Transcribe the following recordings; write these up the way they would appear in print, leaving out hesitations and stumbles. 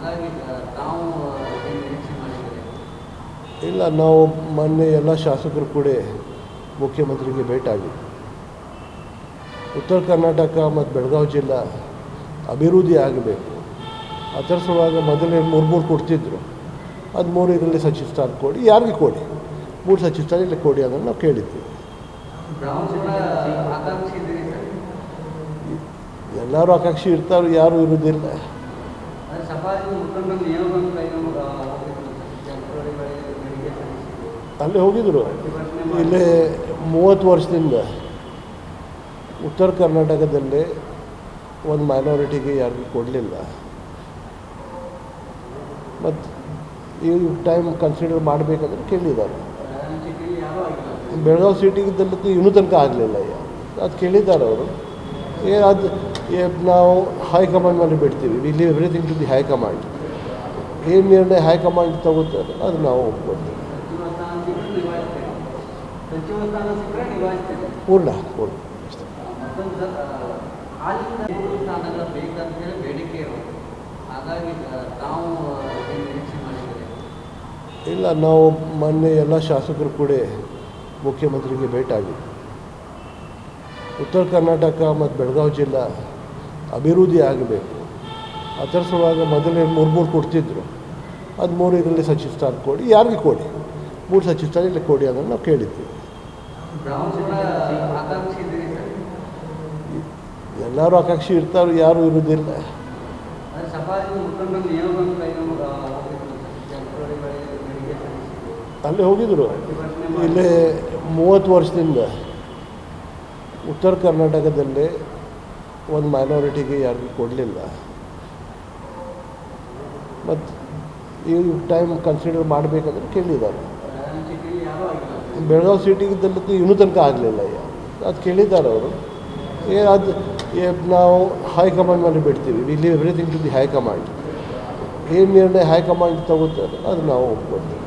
ಹಾಗಾಗಿ ತಾವು ಏನು ನಿರೀಕ್ಷೆ ಮಾಡಿದ್ದೀರಿ? ಇಲ್ಲ, ನಾವು ಮೊನ್ನೆ ಎಲ್ಲ ಶಾಸಕರು ಕೂಡ ಮುಖ್ಯಮಂತ್ರಿಗೆ ಭೇಟಿಯಾಗಿದ್ವಿ. ಉತ್ತರ ಕರ್ನಾಟಕ ಮತ್ತು ಬೆಳಗಾವಿ ಜಿಲ್ಲಾ ಅಭಿವೃದ್ಧಿ ಆಗಬೇಕು. ಅದರ ಸಲುವಾಗಿ ಮೊದಲೇ ಮೂರು ಕೊಡ್ತಿದ್ರು. ಅದು 3 ಇದರಲ್ಲಿ ಸಚಿವ ಸ್ಥಾನ ಕೊಡಿ, ಯಾರಿಗೆ ಕೊಡಿ, 3 ಸಚಿವ ಸ್ಥಾನ ಇಲ್ಲಿ ಕೊಡಿ ಅದನ್ನು ನಾವು ಕೇಳಿದ್ದೀವಿ. ಆಕಾಂಕ್ಷಿ ಇದ್ದೀರಿ ಸರ್? ಎಲ್ಲರೂ ಆಕಾಂಕ್ಷಿ ಇರ್ತಾರೆ, ಯಾರು ಇರೋದಿಲ್ಲ. ಸಭಾದಿಂದ ಮುಖಂಡರ ನಿಯೋಗವನ್ನು ಕೈಗೊಂಡು ಅಲ್ಲಿ ಹೋಗಿದ್ರು. ಇಲ್ಲೇ 30 ವರ್ಷದಿಂದ ಉತ್ತರ ಕರ್ನಾಟಕದಲ್ಲಿ ಒಂದು ಮೈನಾರಿಟಿಗೆ ಯಾರಿಗೂ ಕೊಡಲಿಲ್ಲ. ಮತ್ತು ಈ ಟೈಮ್ ಕನ್ಸಿಡರ್ ಮಾಡಬೇಕಂದ್ರೆ ಕೇಳಿದ್ದಾರೆ. ಬೆಳಗಾವಿ ಸಿಟಿಗದಲ್ಲೂ ಇನ್ನೂ ತನಕ ಆಗಲಿಲ್ಲ. ಅದು ಕೇಳಿದ್ದಾರೆ ಅವರು. ಅದು ನಾವು ಹೈಕಮಾಂಡ್ ಮೇಲೆ ಬಿಡ್ತೀವಿ. We leave everything to the high command. ಏನು ನಿರ್ಣಯ ಹೈಕಮಾಂಡ್ ತಗೋತಾರೆ ಅದು ನಾವು ಒಪ್ಕೊಳ್ತೀವಿ. ಪೂರ್ಣ ಬೇಕಂತೇಳಿ ಬೇಡಿಕೆ ಇರೋದು. ಹಾಗಾಗಿ ತಾವು ಏನು ನಿರೀಕ್ಷೆ ಮಾಡಿದ್ದೀರಿ? ಇಲ್ಲ, ನಾವು ಮೊನ್ನೆ ಎಲ್ಲ ಶಾಸಕರು ಕೂಡ ಮುಖ್ಯಮಂತ್ರಿಗೆ ಭೇಟಿಯಾಗಿದ್ವಿ. ಉತ್ತರ ಕರ್ನಾಟಕ ಮತ್ತು ಬೆಳಗಾವಿ ಜಿಲ್ಲಾ ಅಭಿವೃದ್ಧಿ ಆಗಬೇಕು. ಅದರ ಸಲುವಾಗಿ ಮೊದಲೇ ಮೂರು ಕೊಡ್ತಿದ್ರು. ಅದು 3 ಇದರಲ್ಲಿ ಸಚಿವ ಸ್ಥಾನ ಕೊಡಿ, ಯಾರಿಗೆ ಕೊಡಿ, 3 ಸಚಿವ ಸ್ಥಾನ ಇಲ್ಲಿ ಕೊಡಿ ಅದನ್ನು ನಾವು ಕೇಳಿದ್ದೀವಿ. ಆಕಾಂಕ್ಷಿ ಇದ್ದೀರಿ ಸರ್? ಎಲ್ಲರೂ ಆಕಾಂಕ್ಷಿ ಇರ್ತಾರೆ, ಯಾರು ಇರೋದಿಲ್ಲ. ಸಭಾದಿಂದ ಮುಖಂಡರ ನಿಯೋಗವನ್ನು ಕೈಗೊಂಡು ಅಲ್ಲಿ ಹೋಗಿದ್ರು. ಇಲ್ಲೇ 30 ವರ್ಷದಿಂದ ಉತ್ತರ ಕರ್ನಾಟಕದಲ್ಲಿ ಒಂದು ಮೈನಾರಿಟಿಗೆ ಯಾರಿಗೂ ಕೊಡಲಿಲ್ಲ. ಮತ್ತು ಈ ಟೈಮ್ ಕನ್ಸಿಡರ್ ಮಾಡಬೇಕಂದ್ರೆ ಕೇಳಿದ್ದಾರೆ. ಬೆಳಗಾವಿ ಸಿಟಿಗದಲ್ಲೂ ಇನ್ನೂ ತನಕ ಆಗಲಿಲ್ಲ. ಅದು ಕೇಳಿದ್ದಾರೆ ಅವರು. ಅದು ನಾವು ಹೈಕಮಾಂಡ್ ಮೇಲೆ ಬಿಡ್ತೀವಿ. We leave everything to the high command. ಏನು ನಿರ್ಣಯ ಹೈಕಮಾಂಡ್ ತಗೋತಾರೆ ಅದು ನಾವು ಒಪ್ಕೊಳ್ತೀವಿ.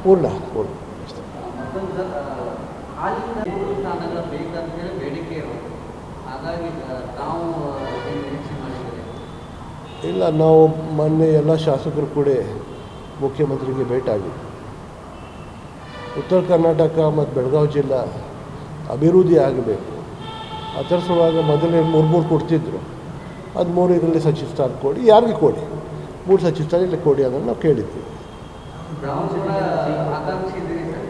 ಪೂರ್ಣ ಸ್ಥಾನಗಳ ಬೇಕಂತೇಳಿ ಬೇಡಿಕೆ ಇರೋದು. ಹಾಗಾಗಿ ತಾವು ಏನು ನಿರೀಕ್ಷೆ ಮಾಡಿದ್ದೀರಿ? ಇಲ್ಲ, ನಾವು ಮೊನ್ನೆ ಎಲ್ಲ ಶಾಸಕರು ಕೂಡ ಮುಖ್ಯಮಂತ್ರಿಗೆ ಭೇಟಿಯಾಗಿದ್ವಿ. ಉತ್ತರ ಕರ್ನಾಟಕ ಮತ್ತು ಬೆಳಗಾವಿ ಜಿಲ್ಲಾ ಅಭಿವೃದ್ಧಿ ಆಗಬೇಕು. ಅದರ ಸಲುವಾಗಿ ಮೊದಲೇ ಮೂರು ಕೊಡ್ತಿದ್ರು. ಅದು 3 ಇದರಲ್ಲಿ ಸಚಿವ ಸ್ಥಾನ ಕೊಡಿ, ಯಾರಿಗೆ ಕೊಡಿ, 3 ಸಚಿವ ಸ್ಥಾನ ಇಲ್ಲಿ ಕೊಡಿ ಅದನ್ನು ನಾವು ಕೇಳಿದ್ದೀವಿ. ಆಕಾಂಕ್ಷಿ ಇದ್ದೀರಿ ಸರ್?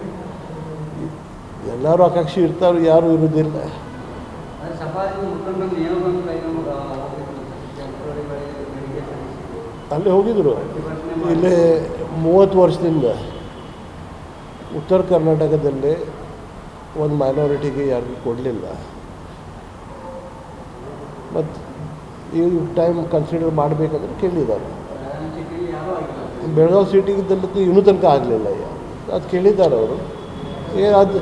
ಎಲ್ಲರೂ ಆಕಾಂಕ್ಷಿ ಇರ್ತಾರೆ, ಯಾರು ಇರೋದಿಲ್ಲ. ಸಭಾದಿಂದ ಮುಖಂಡರ ನಿಯೋಗವನ್ನು ಕೈಗೊಂಡು ಅಲ್ಲಿ ಹೋಗಿದ್ರು. ಇಲ್ಲೇ 30 ವರ್ಷದಿಂದ ಉತ್ತರ ಕರ್ನಾಟಕದಲ್ಲಿ ಒಂದು ಮೈನಾರಿಟಿಗೆ ಯಾರಿಗೂ ಕೊಡಲಿಲ್ಲ. ಮತ್ತು ಈ ಟೈಮ್ ಕನ್ಸಿಡರ್ ಮಾಡಬೇಕಂದ್ರೆ ಕೇಳಿದ್ದಾರೆ. ಬೆಳಗಾವಿ ಸಿಟಿಗದಲ್ಲೂ ಇನ್ನೂ ತನಕ ಆಗಲಿಲ್ಲ. ಅದು ಕೇಳಿದ್ದಾರೆ ಅವರು. ಅದು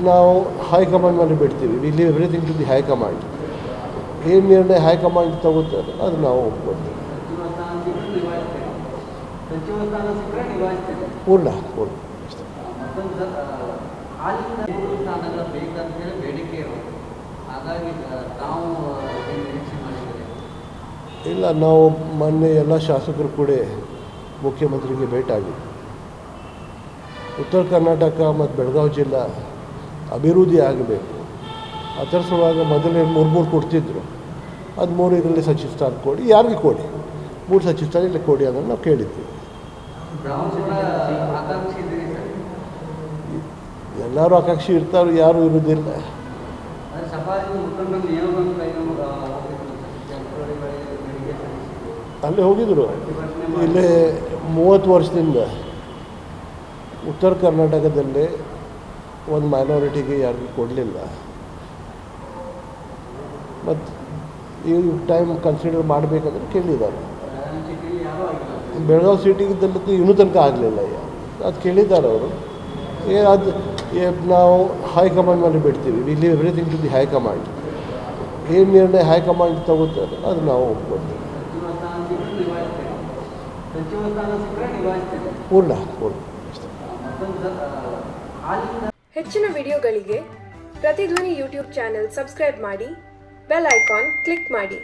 ನಾವು ಹೈಕಮಾಂಡ್ ಮೇಲೆ ಬಿಡ್ತೀವಿ. We leave everything to the high command. ಏನು ನಿರ್ಣಯ ಹೈಕಮಾಂಡ್ ತಗೋತಾರೆ ಅದು ನಾವು ಒಪ್ಕೊಳ್ತೀವಿ. ಪೂರ್ಣ ಸ್ಥಾನಗಳ ಬೇಕಂತೇಳಿ ಬೇಡಿಕೆ ಇರೋದು. ಹಾಗಾಗಿ ತಾವು ಏನು ನಿರೀಕ್ಷೆ ಮಾಡಿದ್ದೀರಿ? ಇಲ್ಲ, ನಾವು ಮೊನ್ನೆ ಎಲ್ಲ ಶಾಸಕರು ಕೂಡ ಮುಖ್ಯಮಂತ್ರಿಗೆ ಭೇಟಿಯಾಗಿದ್ವಿ. ಉತ್ತರ ಕರ್ನಾಟಕ ಮತ್ತು ಬೆಳಗಾವಿ ಜಿಲ್ಲಾ ಅಭಿವೃದ್ಧಿ ಆಗಬೇಕು. ಅದರ ಸಲುವಾಗಿ ಮೊದಲೇ ಮೂರು ಕೊಡ್ತಿದ್ರು. ಅದು 3 ಇದರಲ್ಲಿ ಸಚಿವ ಸ್ಥಾನ ಕೊಡಿ, ಯಾರಿಗೆ ಕೊಡಿ, 3 ಸಚಿವ ಸ್ಥಾನ ಇಲ್ಲಿ ಕೊಡಿ ಅದನ್ನು ನಾವು ಕೇಳಿದ್ದೀವಿ. ಆಕಾಂಕ್ಷಿ ಇದ್ದೀರಿ ಸರ್? ಎಲ್ಲರೂ ಆಕಾಂಕ್ಷಿ ಇರ್ತಾರೆ, ಯಾರು ಇರೋದಿಲ್ಲ. ಸಭಾದಿಂದ ಮುಖಂಡರ ನಿಯೋಗವನ್ನು ಕೈಗೊಂಡು ಅಲ್ಲಿ ಹೋಗಿದ್ರು. ಇಲ್ಲೇ 30 ವರ್ಷದಿಂದ ಉತ್ತರ ಕರ್ನಾಟಕದಲ್ಲಿ ಒಂದು ಮೈನಾರಿಟಿಗೆ ಯಾರಿಗೂ ಕೊಡಲಿಲ್ಲ. ಮತ್ತು ಈ ಟೈಮ್ ಕನ್ಸಿಡರ್ ಮಾಡಬೇಕಂದ್ರೆ ಕೇಳಿದ್ದಾರೆ. ಬೆಳಗಾವಿ ಸಿಟಿಗದಲ್ಲೂ ಇನ್ನೂ ತನಕ ಆಗಲಿಲ್ಲ. ಅದು ಕೇಳಿದ್ದಾರೆ ಅವರು. ಅದು ನಾವು ಹೈಕಮಾಂಡ್ ಮೇಲೆ ಬಿಡ್ತೀವಿ. We leave everything to the high command. ಏನು ನಿರ್ಣಯ ಹೈಕಮಾಂಡ್ ತಗೋತಾರೆ ಅದು ನಾವು ಒಪ್ಕೊಳ್ತೀವಿ. ಪೂರ್ಣ ಹೆಚ್ಚಿನ ವಿಡಿಯೋಗಳಿಗೆ ಪ್ರತಿಧ್ವನಿ ಯೂಟ್ಯೂಬ್ ಚಾನೆಲ್ ಸಬ್ಸ್ಕ್ರೈಬ್ ಮಾಡಿ, ಬೆಲ್ ಐಕಾನ್ ಕ್ಲಿಕ್ ಮಾಡಿ.